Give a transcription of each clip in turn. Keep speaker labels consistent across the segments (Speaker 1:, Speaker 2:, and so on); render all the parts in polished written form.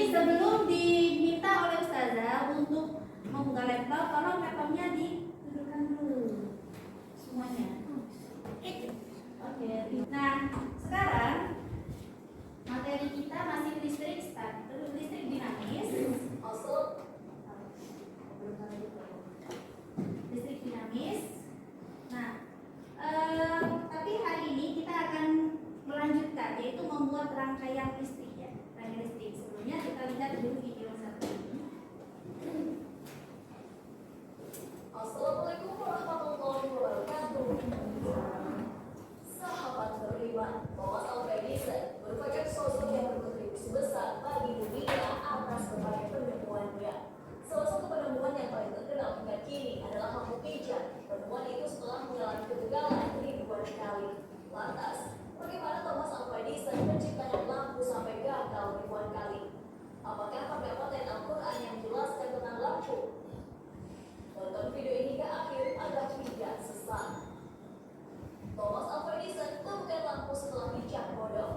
Speaker 1: sebelum diminta oleh ustazah untuk membuka laptop, tolong laptopnya didudukkan dulu semuanya. Oke. Nah, sekarang materi kita masih listrik dinamis. Listrik dinamis. Nah, tapi hari ini kita akan melanjutkan, yaitu membuat rangkaian listrik ya. Rangkaian listrik. Sebelumnya kita lihat dulu video satu ini.
Speaker 2: Assalamualaikum warahmatullahi wabarakatuh. Sahabat beriman, Thomas Alva Edison merupakan sosok yang berkontribusi besar bagi dunia atas berbagai penemuannya. Salah satu penemuan yang paling terkenal hingga kini adalah lampu pijar. Penemuan itu setelah mengalami kegagalan ribuan kali. Lantas, bagaimana Thomas Alva Edison menciptakan lampu sampai gagal ribuan kali? Apakah terdapat ayat Al-Quran yang menjelaskan tentang lampu? Tonton video ini hingga akhir agar tidak sesat. Thomas Alva Edison temukan lampu setelah dicap bodoh.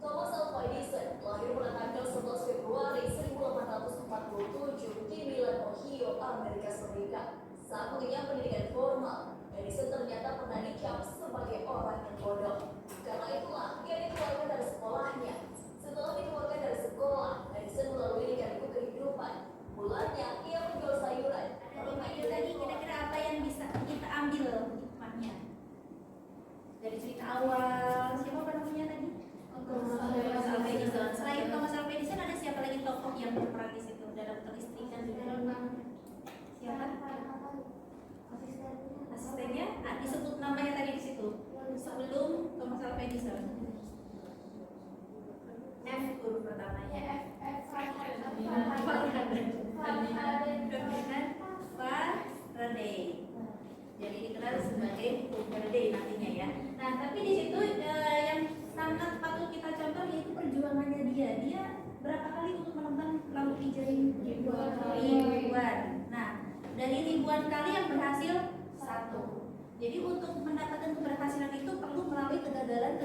Speaker 2: Thomas Alva Edison lahir pada tanggal 11 Februari 1847 di Milan, Ohio, Amerika Serikat. Saat mengenyam pendidikan formal, Edison ternyata pernah dicap sebagai orang yang bodoh. Karena itulah dia dikeluarkan dari sekolahnya. Setelah dikeluarkan dari sekolah, Edison melalui lika-liku kehidupan. Bulannya ia menjual sayuran.
Speaker 1: Video tadi kira-kira apa yang bisa kita ambil hikmahnya dari cerita awal? Siapa penemunya tadi? Thomas Alva Edison. Selain Thomas Alva Edison, ada siapa lagi tokoh yang berperan di situ dalam kelistrikan juga? Siapa? Asistennya? Disebut namanya tadi di situ. Sebelum Thomas Alva Edison. F huruf pertamanya. Faraday. Jadi dikenal sebagai Faraday nantinya ya. Nah, tapi di situ yang sangat patut kita contoh yaitu perjuangannya dia. Dia berapa kali untuk menentang lampu pijar ini? Ribuan. Nah, dari ribuan kali yang berhasil satu. Jadi untuk mendapatkan keberhasilan itu perlu melalui kegagalan,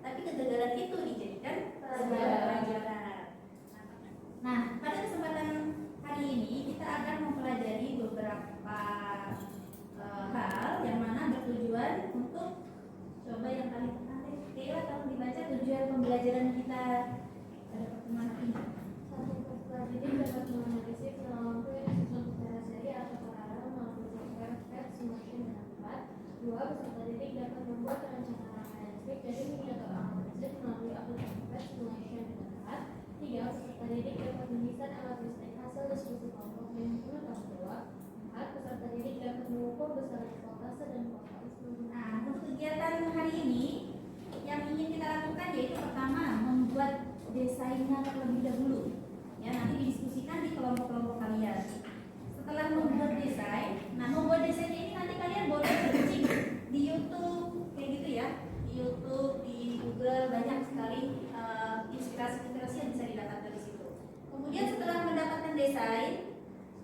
Speaker 1: tapi kegagalan itu dijadikan sebagai pelajaran. Nah, pada kesempatan hari ini kita akan mempelajari beberapa hal yang mana bertujuan untuk coba yang paling menarik. Kayla, kalau dibaca tujuan pembelajaran kita pada pertemuan ini.
Speaker 3: Jadi dapat menganalisis lampu yang disusun secara seri atau paralel melalui software PET Simulation dengan tepat. 2. Peserta didik dapat membuat rencana rangkaian listrik dari mini atau alat listrik melalui aplikasi PET Simulation dengan tepat. 3. Peserta didik dapat mendesain alat listrik hasil diskusi kelompok yang menggunakan 2. 4. Peserta didik dapat mengukur besaran voltase dan voltase.
Speaker 1: Nah, untuk kegiatan hari ini yang ingin kita lakukan yaitu pertama membuat desainnya terlebih dahulu. Ya, nanti didiskusikan di kelompok-kelompok kalian. Setelah membuat desain, nah membuat desain ini nanti kalian boleh searching di YouTube kayak gitu ya, di YouTube, di Google banyak sekali inspirasi-inspirasi yang bisa didapatkan di situ. Kemudian setelah mendapatkan desain,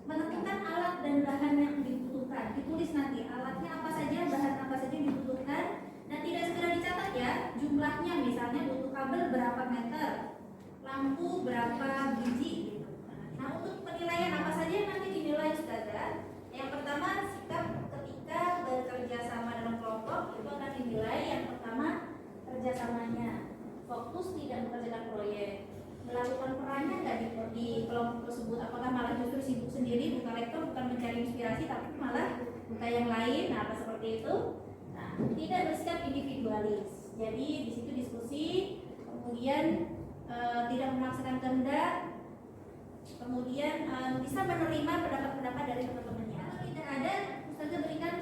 Speaker 1: menentukan alat dan bahan yang dibutuhkan. Ditulis nanti alatnya apa saja, bahan apa saja yang dibutuhkan. Nah, tidak segera dicatat ya, jumlahnya misalnya butuh kabel berapa meter, lampu berapa biji gitu. Nah, untuk penilaian apa saja yang nanti dinilai ustazah? Yang pertama, sikap ketika bekerja sama dalam kelompok itu akan dinilai. Yang pertama, kerjasamanya, fokus tidak mengerjakan proyek, melakukan perannya nggak di kelompok tersebut, apakah malah justru sibuk sendiri, bukan lektor, bukan mencari inspirasi, tapi malah bukan yang lain. Nah, apa seperti itu? Nah, tidak bersikap individualis. Jadi di situ diskusi, kemudian tidak memaksakan kehendak, kemudian bisa menerima pendapat-pendapat dari teman-temannya. Kalau tidak ada, ustazah berikan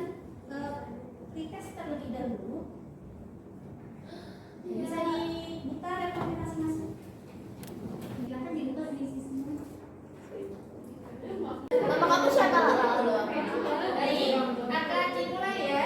Speaker 1: pretest terlebih dahulu. Bisa dibuka laptop masing-masing. Silakan dibuka di sisinya.
Speaker 2: Nama kamu siapa?
Speaker 1: Baik, akan dimulai ya.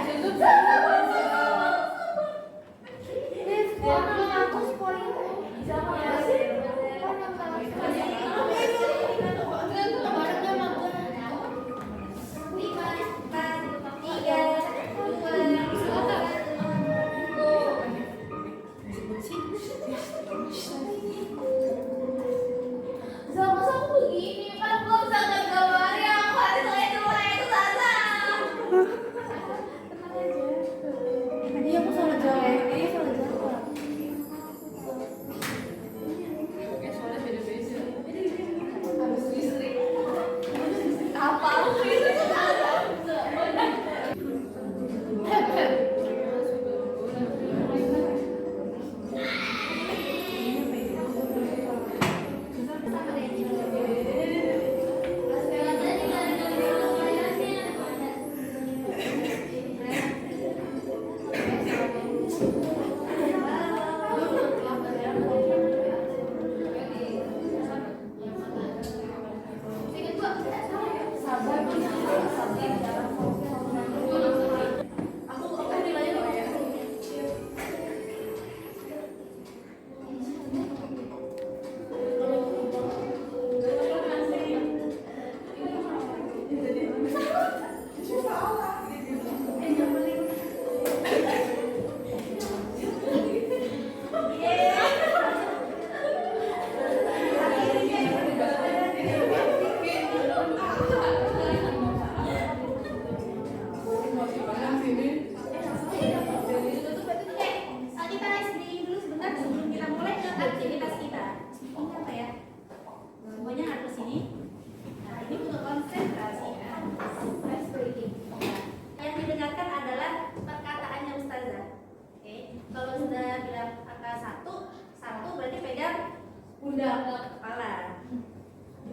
Speaker 1: kepala.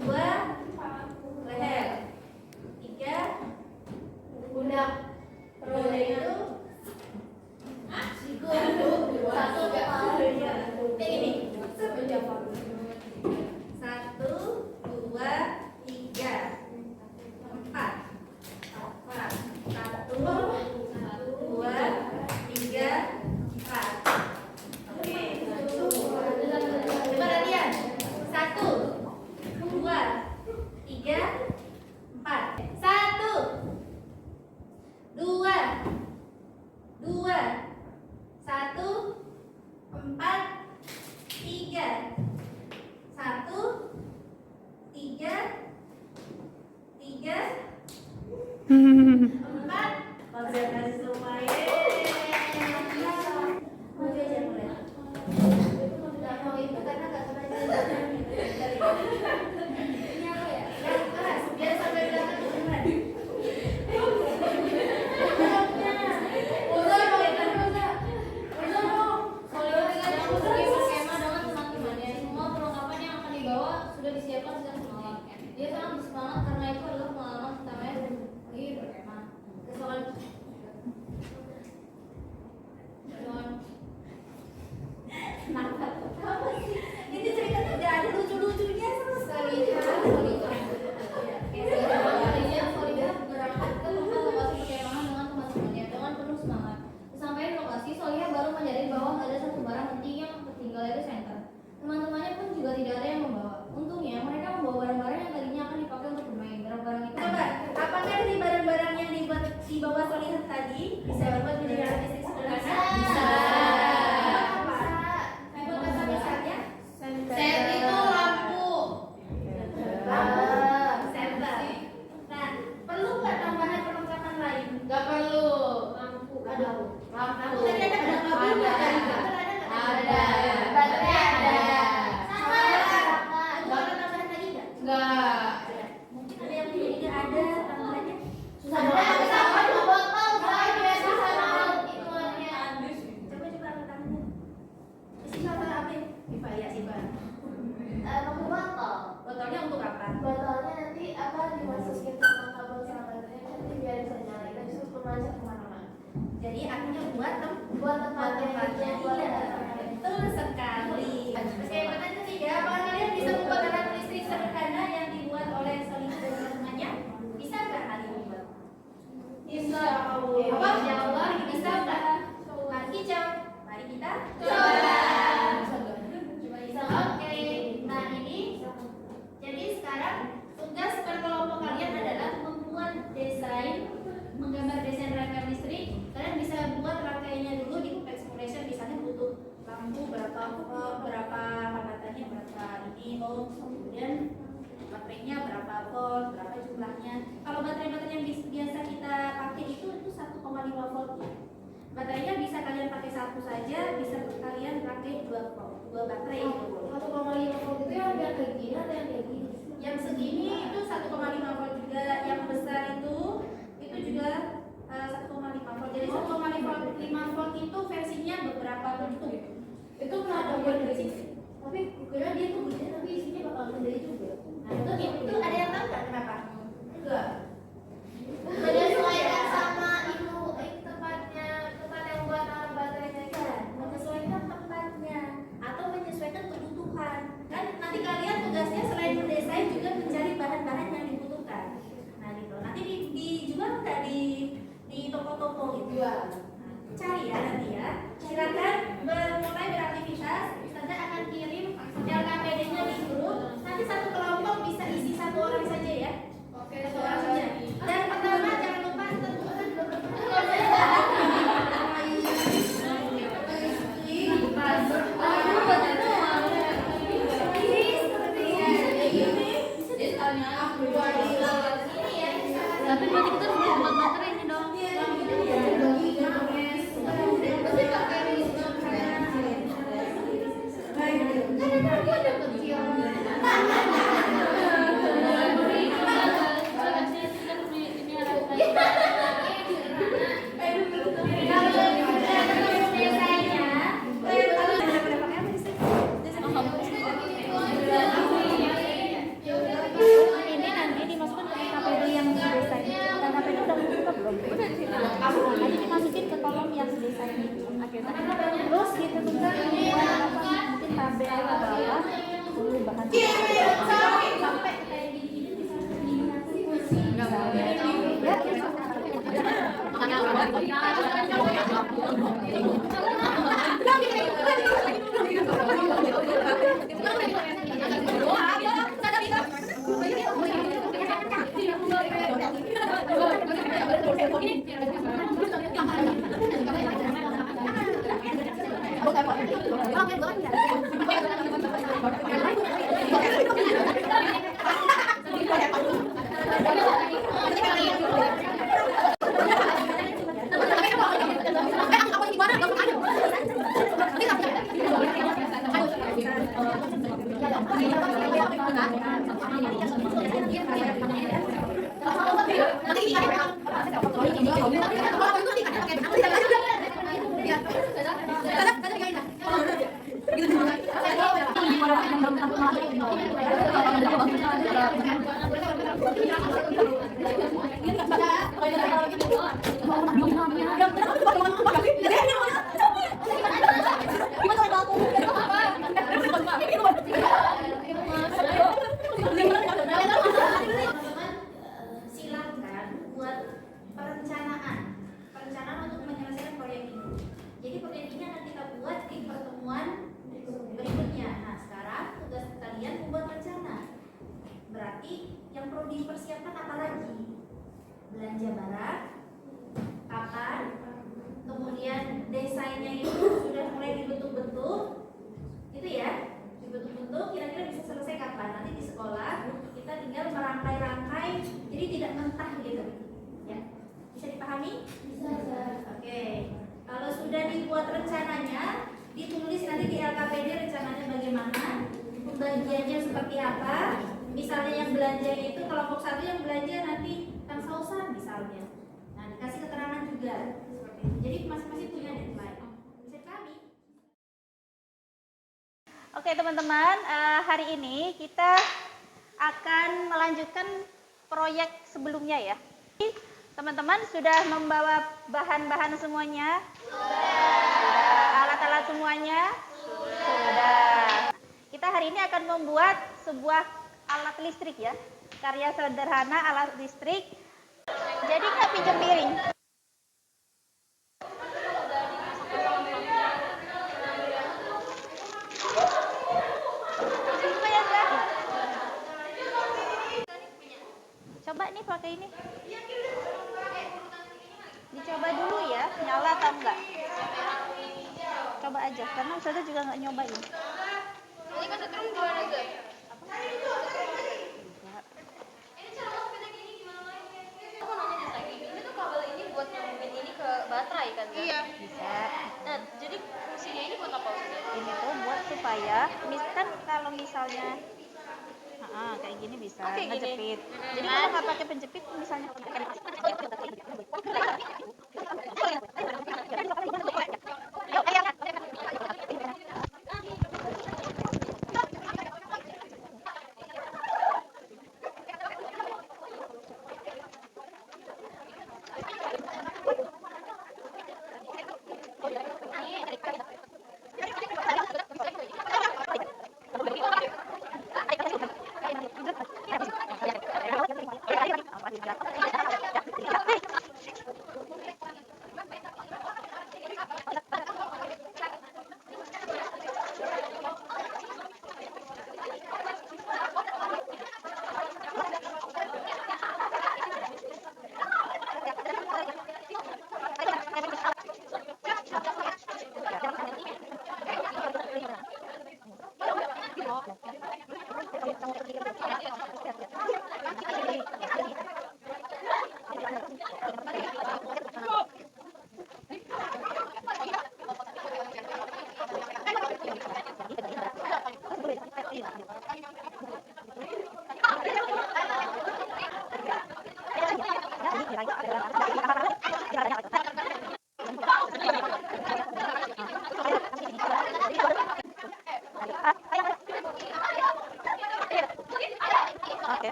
Speaker 1: 2 leher. 3
Speaker 3: pundak. Roda itu satu kepala.
Speaker 1: ini. 1 2 3 4. 1 2 3 4. Oke. Coba latihan. 1 2 3 4. 1 2 2 1 4 3 1 3 3 4. Konsentrasi semua ya. Mau belajar mulai.
Speaker 3: Itu karena nggak pernah
Speaker 1: Ini apa ya? Yang keras biar sampai belakang beneran.
Speaker 3: Sudah disiapkan sejak semalam. Dia sangat bersemangat karena itu adalah pengalaman pertamanya pergi berkemah. Kesolan.
Speaker 1: Kenapa? Apa sih? Ini ceritanya nggak ada lucu-lucunya sama sekali.
Speaker 3: Berangkat ke tempat lokasi perkemahan dengan teman-temannya dengan penuh semangat. Sampai di lokasi, Solihah baru menyadari bahwa ada satu barang penting yang tertinggal yaitu senter. Teman-temannya pun juga tidak ada yang membawa. Untungnya mereka membawa barang-barang yang tadinya akan dipakai untuk bermain. Barang-barang itu
Speaker 1: Coba, apakah dari barang-barang yang dibawa Solihah tadi bisa dibuat menjadi alat listrik sederhana?
Speaker 3: Bisa.
Speaker 1: Apa? Dibuat apa misalnya?
Speaker 3: Set itu lampu.
Speaker 1: Senter. Nah, perlu nggak tambahan perlengkapan lain?
Speaker 3: Gak perlu. Lampu. Ada.
Speaker 1: Lampu tadi ada kabel nggak dari kabel ada nggak?
Speaker 3: Ada. Baterai ada.
Speaker 1: Sama. Itu ada tambahan lagi nggak?
Speaker 3: Enggak.
Speaker 1: Mungkin ada yang tidak ada tambahannya.
Speaker 3: Ada sama botol, saya biasa sama ituannya.
Speaker 1: Coba angkat tangannya. Isi apa apa? Iva ya Iva.
Speaker 3: Pakai botol.
Speaker 1: Botolnya untuk apa?
Speaker 3: Botolnya nanti apa dimasukin sama kabel sama baterainya nanti biar bisa nyala. Kita bisa memanjat kemana-mana.
Speaker 1: Jadi akhirnya buat
Speaker 3: Tempatnya
Speaker 1: iya, betul sekali. Oke, pertanyaan ketiga, apakah kalian bisa membuat alat listrik sederhana yang dibuat oleh Solihah dan teman-temannya? Bisa nggak kalian membuat?
Speaker 3: Bisa.
Speaker 1: Apa? Insya bisa nggak? Mari hijau. Mari kita
Speaker 3: Coba.
Speaker 1: Oke, nah ini jadi sekarang tugas per kelompok kalian adalah membuat desain, menggambar desain rangkaian listrik. Kalian bisa buat rangkaiannya dulu di Exploration, misalnya butuh lampu berapa volt, berapa hambatannya, berapa ini ohm, kemudian baterainya berapa volt, berapa jumlahnya. Kalau baterai-baterai yang biasa kita pakai itu 1,5 volt ya. Baterainya bisa kalian pakai satu saja, bisa kalian pakai 2 volt, 2 baterai itu boleh.
Speaker 3: 1,5 volt itu yang kayak gini atau yang kayak gini?
Speaker 1: Yang segini itu 1,5 volt juga, yang besar itu juga 1,5 volt. Jadi 1,5 volt itu versinya beberapa bentuk.
Speaker 3: Itu pernah ada buat dari sini. Tapi kira dia tuh gede tapi isinya bakal gede juga.
Speaker 1: Nah, itu ada yang tahu nggak kenapa?
Speaker 3: Enggak. Menyesuaikan sama itu tempatnya, tempat yang buat alat baterainya itu.
Speaker 1: Menyesuaikan tempatnya atau menyesuaikan kebutuhan. Kan nanti kalian tugasnya selain mendesain juga mencari bahan-bahan yang dibutuhkan. Nah gitu. Nanti dijual nggak di toko-toko gitu?
Speaker 3: Jual.
Speaker 1: Nah, cari ya nanti ya. Silakan mulai beraktivitas. Ustazah akan kirim LKPD-nya di grup. Nanti satu kelompok bisa isi 1 orang saja ya.
Speaker 3: Oke,
Speaker 1: 1 orang saja. Dan pertama jangan lupa
Speaker 3: tapi berarti kita harus buat baterainya dong.
Speaker 1: Silakan buat perencanaan untuk menyelesaikan proyek ini. Jadi proyek ini akan kita buat di pertemuan berikutnya. Nah, sekarang tugas kalian membuat rencana. Berarti yang perlu dipersiapkan apa lagi? Belanja barang, kapan, kemudian desainnya itu sudah mulai dibentuk-bentuk, itu ya, dibentuk-bentuk kira-kira bisa selesai kapan? Nanti di sekolah kita tinggal merangkai-rangkai, jadi tidak mentah gitu, ya. Bisa dipahami?
Speaker 3: Bisa.
Speaker 1: Oke. Kalau sudah dibuat rencananya, ditulis nanti di LKPD rencananya bagaimana, pembagiannya seperti apa. Misalnya yang belanja itu kelompok satu yang belanja nanti Kang Sausan misalnya. Nah, dikasih keterangan juga seperti itu. Jadi masing-masing punya deadline. Bisa dipahami?
Speaker 4: Oke teman-teman, hari ini kita akan melanjutkan proyek sebelumnya ya. Teman-teman sudah membawa bahan-bahan semuanya? Sudah. Alat-alat semuanya? Sudah. Kita hari ini akan membuat sebuah alat listrik ya. Karya sederhana alat listrik. Jadi nggak pinjam piring. Coba nih pakai ini. Dicoba dulu ya, nyala atau enggak. Coba aja, karena Ustazah juga nggak nyobain.
Speaker 3: Ini kan setrum gimana guys? Ini cara masuknya gini gimana lagi? Aku nanya nih lagi. Ini tuh kabel ini buat nyambungin ini ke baterai kan? Iya.
Speaker 4: Bisa.
Speaker 3: Nah, jadi fungsinya ini buat apa?
Speaker 4: Ini tuh buat supaya, kan kalau misalnya kayak gini bisa ngejepit. Jadi kalau nggak pakai penjepit misalnya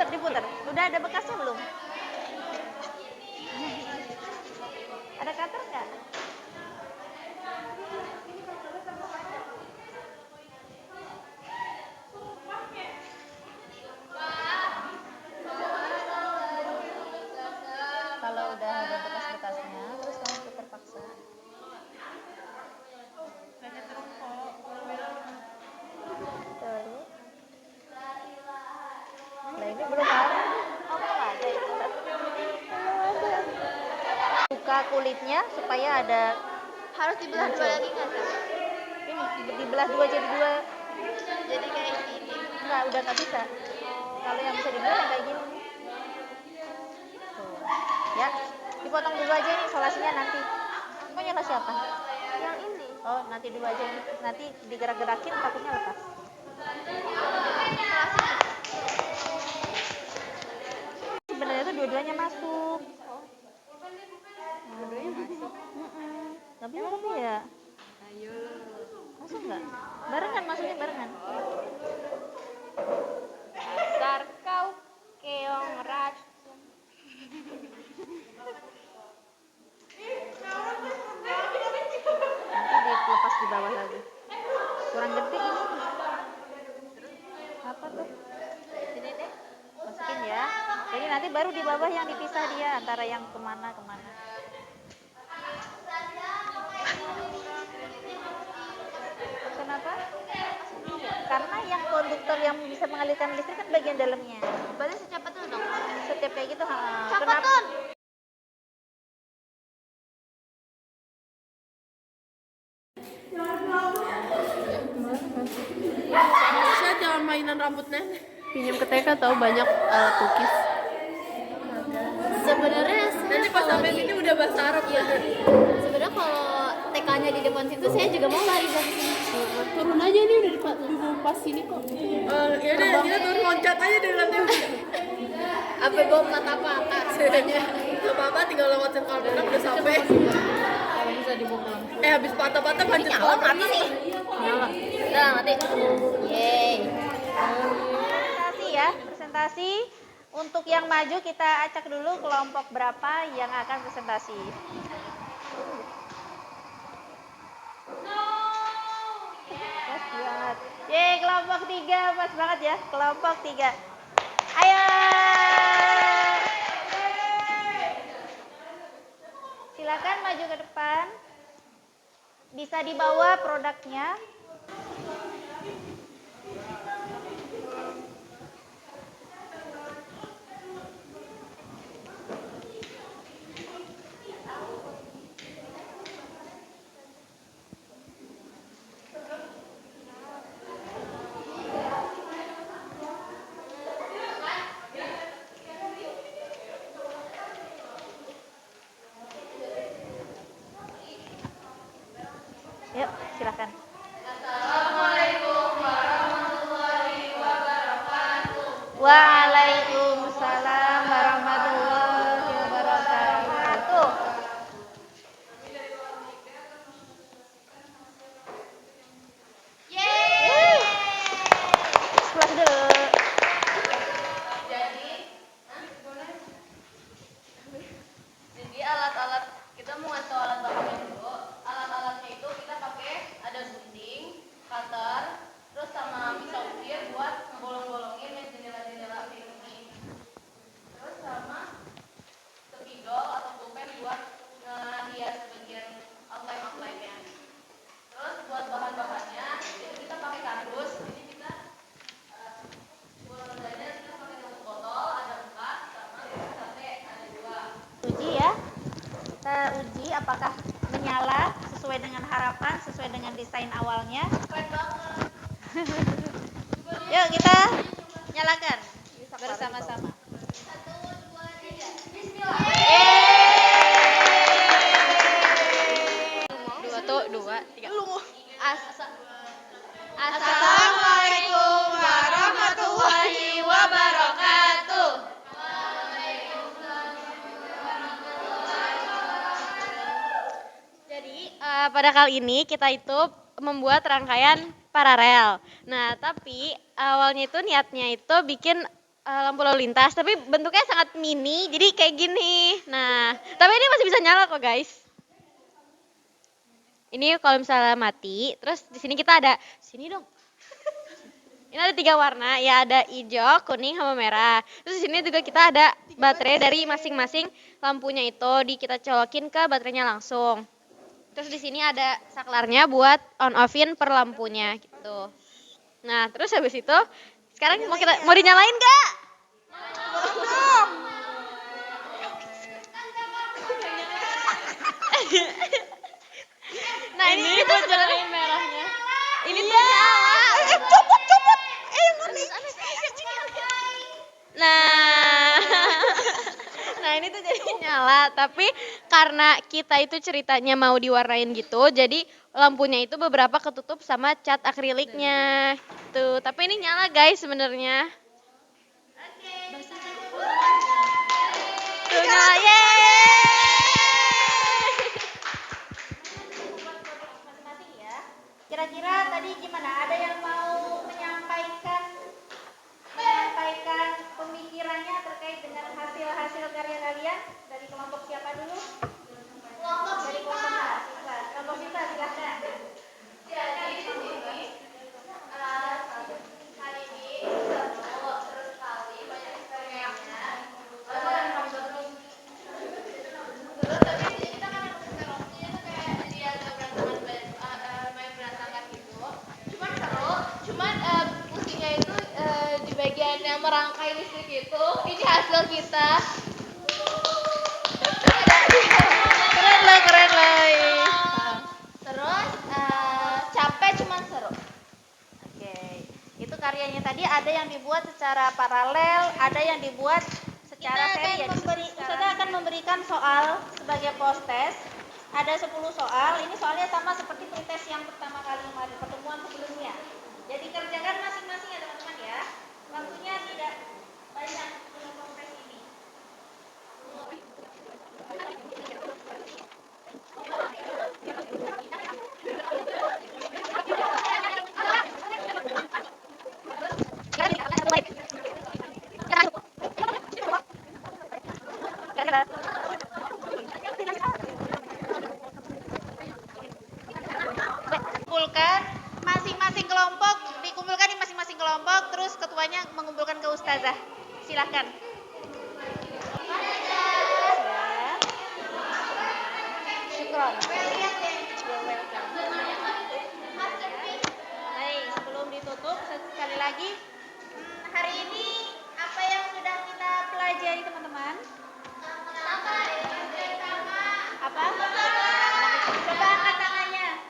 Speaker 4: diputar. Udah ada bekasnya belum? Ada cutter nggak? Kalau udah ada bekas-bekasnya, terus kamu putar paksa. Terus. Nah ini belum ada. Oh belum ada itu. Buka kulitnya supaya ada.
Speaker 3: Harus dibelah dua lagi nggak sih?
Speaker 4: Ini dibelah dua jadi dua.
Speaker 3: Jadi kayak gini.
Speaker 4: Enggak, udah nggak bisa. Kalau yang bisa dibelah yang kayak gini. Tuh. Ya, dipotong dulu aja nih isolasinya nanti. Kok nyala siapa?
Speaker 3: Yang ini.
Speaker 4: Oh, nanti dulu aja nih. Nanti digerak-gerakin takutnya lepas. Sebenarnya tuh dua-duanya masuk.
Speaker 3: Dua-duanya masuk.
Speaker 4: Tapi ya.
Speaker 3: Ayo.
Speaker 4: Masuk nggak? Barengan, masuknya barengan.
Speaker 3: Dasar kau keong racun.
Speaker 4: Nanti dilepas di bawah lagi. Kurang gede ini. Apa tuh? Sini deh. Masukin ya. Jadi nanti baru di bawah yang dipisah dia antara yang kemana. Kenapa? Karena yang konduktor yang bisa mengalirkan listrik kan bagian dalamnya.
Speaker 3: Berarti secepat itu dong.
Speaker 4: Setiap kayak gitu,
Speaker 3: Cepetan.
Speaker 5: Saya jangan mainan rambut nenek. Pinjam ke TK tahu banyak alat lukis.
Speaker 3: Sebenarnya
Speaker 5: Nanti pas sampai sini udah bahasa Arab ya.
Speaker 3: sebenarnya kalau TK-nya di depan situ saya juga mau lari dari sini.
Speaker 5: Turun aja nih udah di pas sini kok. Ya udah kita turun loncat aja dari lantai.
Speaker 3: Apa bom patah-patah
Speaker 5: Sebenarnya nggak apa-apa tinggal lewatin kolam renang udah sampai.
Speaker 3: kalau bisa dibawa pulang.
Speaker 5: Habis patah-patah lanjut kolam renang.
Speaker 3: Nyala. Nah, mati. Yeay.
Speaker 4: Presentasi ya, presentasi. Untuk yang maju kita acak dulu kelompok berapa yang akan presentasi. Pas banget. Yeay, kelompok 3 pas banget ya, kelompok 3. Ayo. Silakan maju ke depan. Bisa dibawa produknya. Yuk, silakan. Waalaikumsalam warahmatullahi wabarakatuh. Yeay. Sebelah dulu.
Speaker 6: Jadi alat-alat kita mau ngasih tau alat bahannya dulu. Alat-alatnya itu kita pakai ada gunting, cutter, terus sama pisau ukir buat ngebolong-bolongin yang jendela-jendela kayak gini. Terus sama spidol atau pulpen buat ngehias bagian outline-outline-nya. Terus buat bahan-bahannya itu kita pakai kardus. Jadi kita bolongannya kita pakai satu botol, ada 4 sama sate ada 2.
Speaker 4: Uji ya. Kita uji apakah menyala sesuai dengan harapan, sesuai dengan desain awalnya.
Speaker 6: Keren banget.
Speaker 4: Yuk kita nyalakan bersama-sama.
Speaker 6: 1, 2, 3. Bismillah.
Speaker 3: Dua, tiga.
Speaker 4: Assalamualaikum warahmatullahi wabarakatuh.
Speaker 3: Jadi pada kali ini kita itu membuat rangkaian paralel. Nah, tapi awalnya itu niatnya itu bikin lampu lalu lintas, tapi bentuknya sangat mini, jadi kayak gini. Nah, tapi ini masih bisa nyala kok, guys. Ini kalau misalnya mati, terus di sini kita ada sini dong. Ini ada 3 warna, ya ada hijau, kuning, sama merah. Terus di sini juga kita ada baterai dari masing-masing lampunya itu, kita colokin ke baterainya langsung. Terus di sini ada saklarnya buat on offin per lampunya gitu. Nah, terus habis itu sekarang mau dinyalain nggak? Nah, ini tuh sebenarnya merahnya. Ini tuh nyala. Copot. Nah. Nah, ini tuh jadi
Speaker 7: nyala, tapi karena kita itu ceritanya mau diwarnain gitu, jadi lampunya itu beberapa ketutup sama cat akriliknya. Tuh, tapi ini nyala guys sebenarnya. Tuh nyala,
Speaker 4: Masing-masing ya. Kira-kira tadi gimana? Ada yang mau menyampaikan pemikirannya terkait dengan hasil-hasil karya kalian? Dari kelompok siapa dulu? Dari kelompok A, silahkan. Kelompok kita silahkan.
Speaker 6: Jadi di sini hari ini seru, terus sekali banyak eksperimennya. Terus tapi di sini kita kan ada opsinya tuh kayak dia agak berantakan main berantakan gitu. Cuman fungsinya itu di bagian yang merangkai listrik itu. Ini hasil kita.
Speaker 7: keren loh.
Speaker 4: Terus capek cuman seru. Oke, itu karyanya tadi ada yang dibuat secara paralel, ada yang dibuat secara seri ya. Ustazah akan memberikan soal sebagai post test. Ada 10 soal. Ini soalnya sama seperti pretest yang pertama kali kemarin, pertemuan sebelumnya. Jadi kerjakan masing-masing ya teman-teman ya. Waktunya tidak banyak untuk proses ini. Kumpulkan masing-masing kelompok, dikumpulkan di masing-masing kelompok, terus ketuanya mengumpulkan ke ustazah. Silakan. Syukron. You're welcome. Baik, sebelum ditutup sekali lagi, hari ini apa yang sudah kita pelajari teman-teman? Apa? Coba angkat tangannya.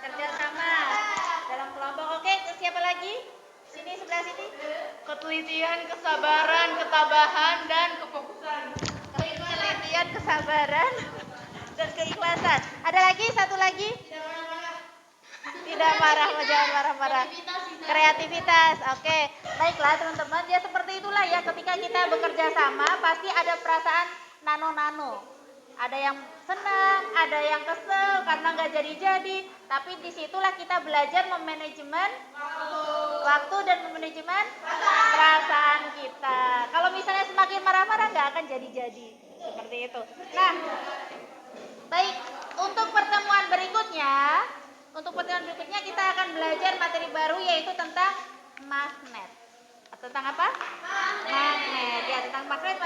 Speaker 4: Kerja sama dalam kelompok. Oke, terus siapa lagi? Sini sebelah sini.
Speaker 6: Ketelitian, kesabaran, ketabahan, dan kefokusan.
Speaker 4: Ketelitian, kesabaran, dan keikhlasan. Ada lagi? Satu lagi? Tidak marah, jangan marah-marah. Kreativitas. Oke, baiklah teman-teman. Ya seperti itulah ya. Ketika kita bekerja sama, pasti ada perasaan nano-nano. Ada yang senang, ada yang kesel karena nggak jadi-jadi. Tapi disitulah kita belajar memanajemen waktu dan memanajemen perasaan kita. Kalau misalnya semakin marah-marah nggak akan jadi-jadi. Seperti itu. Nah, baik. Untuk pertemuan berikutnya kita akan belajar materi baru yaitu tentang magnet. Tentang apa? Magnet. Ya, tentang magnet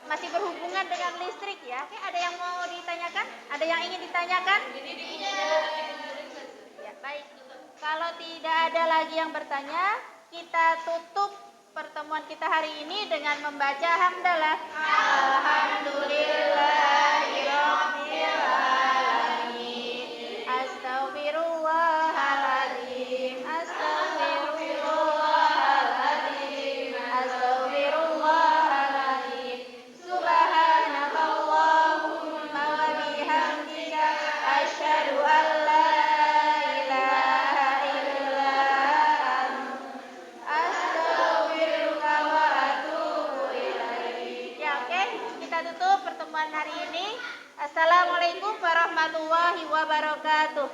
Speaker 4: masih berhubungan dengan listrik ya. Oke, ada yang mau ditanyakan? Ada yang ingin ditanyakan? Ya, baik. Kalau tidak ada lagi yang bertanya, kita tutup pertemuan kita hari ini dengan membaca hamdalah. Alhamdulillahirabbil alamin. Astaghfirullahaladzim. Astaghfirullahaladzim. Astaghfirullahaladzim. Subhanakallahumma wa bihamdika asyhadu an la ilaha illa anta astaghfiruka wa atubu ilaik. Ya, oke. Kita tutup pertemuan hari ini. Assalamualaikum warahmatullahi wabarakatuh.